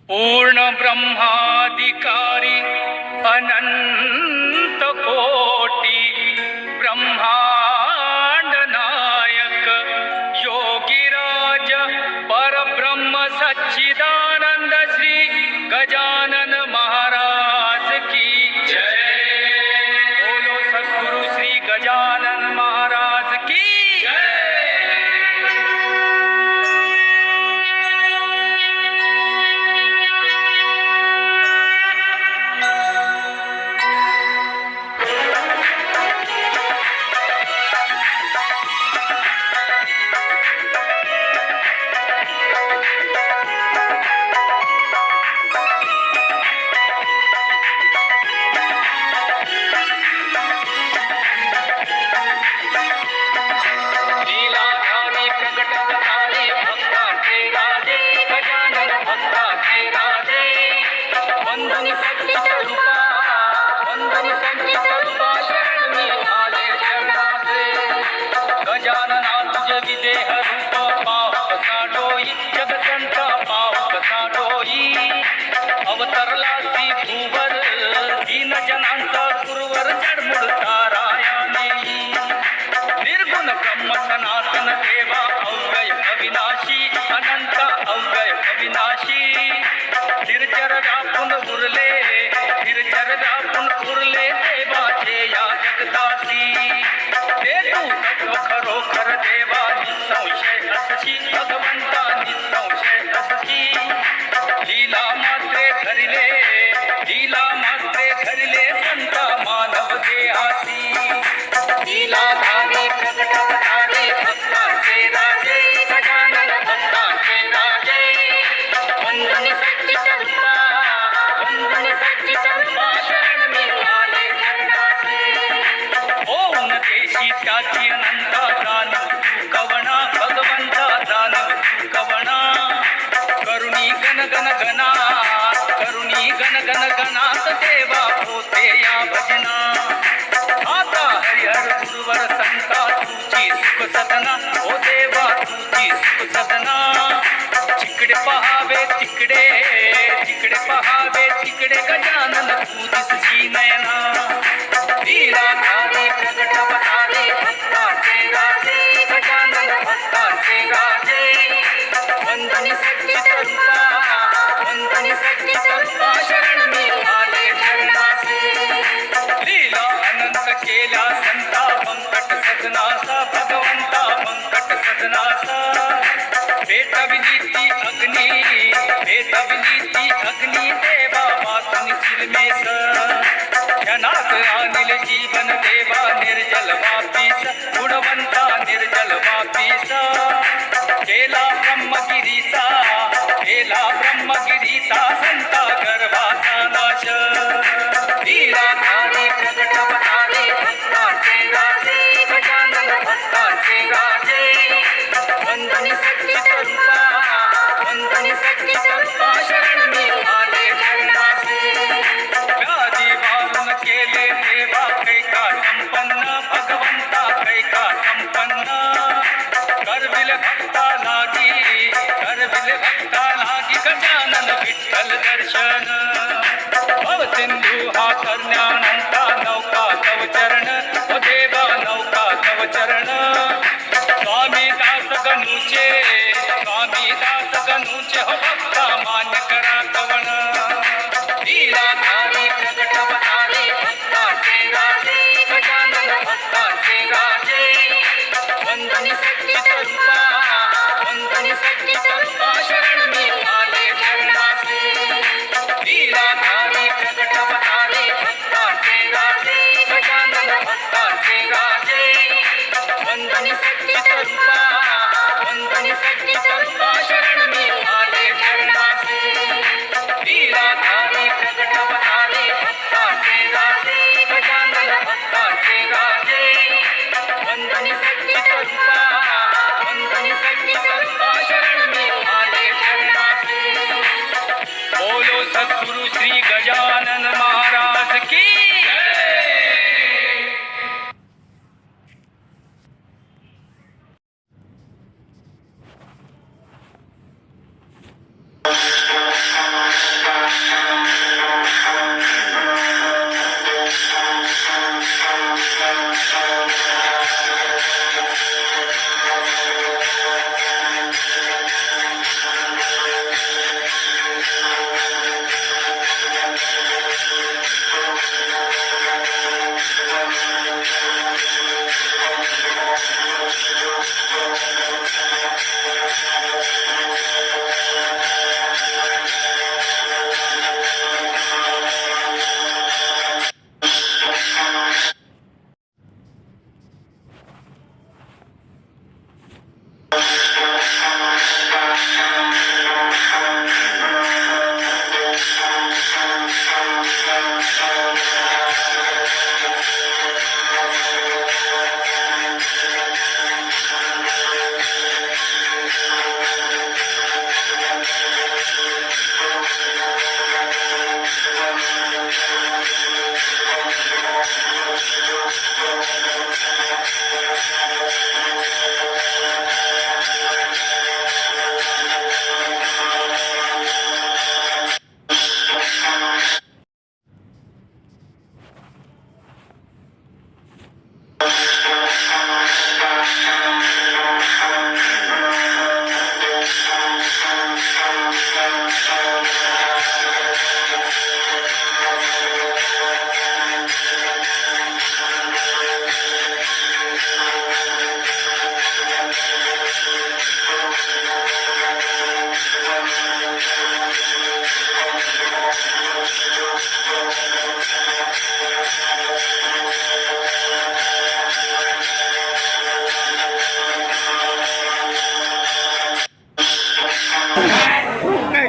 पूर्ण ब्रह्माधिकारी अनंत कोटी ब्रह्मांड नायक योगीराज परब्रह्म सच्चिदानंद श्री गजानन महाराज की जय। बोलो सद्गुरु श्री गजानन महाराज की जय। गजानना तुझे विदेह रूप पाव कसा डोई जग संता पाव कसा डोई अवतरला सी भूवर दीन जनांचा गुरुवर जडमुड तारायाने निर्गुण ब्रह्म सनातन देवा अव्यय अविनाशी अनंत अव्यय अविनाशी निर्जर व्यापून उरले निर्जर व्यापून उरले देवाचे या जगदासी ते तू खरोखर देवा निसंशय असशी भगवंता निसंशय असशी लीला मात्रे धरिले संता मानव देहासी लीलाधारी प्रगटवधारी भक्तांचे राजे गजानन भक्तांचे राजे वंदन सच्चित रूपा शरण मी आले शरणासी ओम देशी त्याची अनंता जाणव तू कवणा भगवंता जाणव तू कवणा करुणी गण गण गणात देवा होते या भजना आता हरिहर गुरुवर संता तुझी सुख सदना ओ देवा तुझी सुख सदना तिकडे पहावे तिकडे पहावे तिकडे गजानन तू दिसजी नयना लीलाधारी प्रगटवधारी भक्तांचे राजे गजानन भक्तांचे राजे वंदन सच्चित रूपा शरण मी आले शरणासी लीला अनंत केल्या संता पंकट सदनासा भगवंता पंकट सदनासा भेटविली ती अग्नी देवा वाचून चिलमेस क्षणात आणिल जीवन देवा निर्जल वापीस गुणवंता निर्जल वापीस केला ब्रह्मगिरीचा संता गर्भाचा नाश लीलाधारी प्रगटवधारी भक्तांचे राजे गजानन भक्तांचे राजे वंदन सच्चित रूपा शरण मी आले शरणासी व्याधी वारून केले देवा कैका संपन्न भगवंता कैका संपन्न करविल भक्ता लागी गजानन विठ्ठल दर्शन भव सिंधू हा करण्यानंता नौका तव चरण ओ देवा नौका तव चरण स्वामी दास गणूचे हो भक्ता मान्य करा कवण लीलाधारी प्रगटवधारी भक्तांचे राजे गजानन भक्तांचे राजे वंदन सच्चित रूपा शरण मी आले शरणासी लीलाधारी प्रगटवधारी भक्तांचे राजे गजानन भक्तांचे राजे वंदन सच्चित रूपा शरण मी आले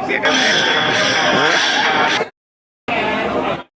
भेटत नाही.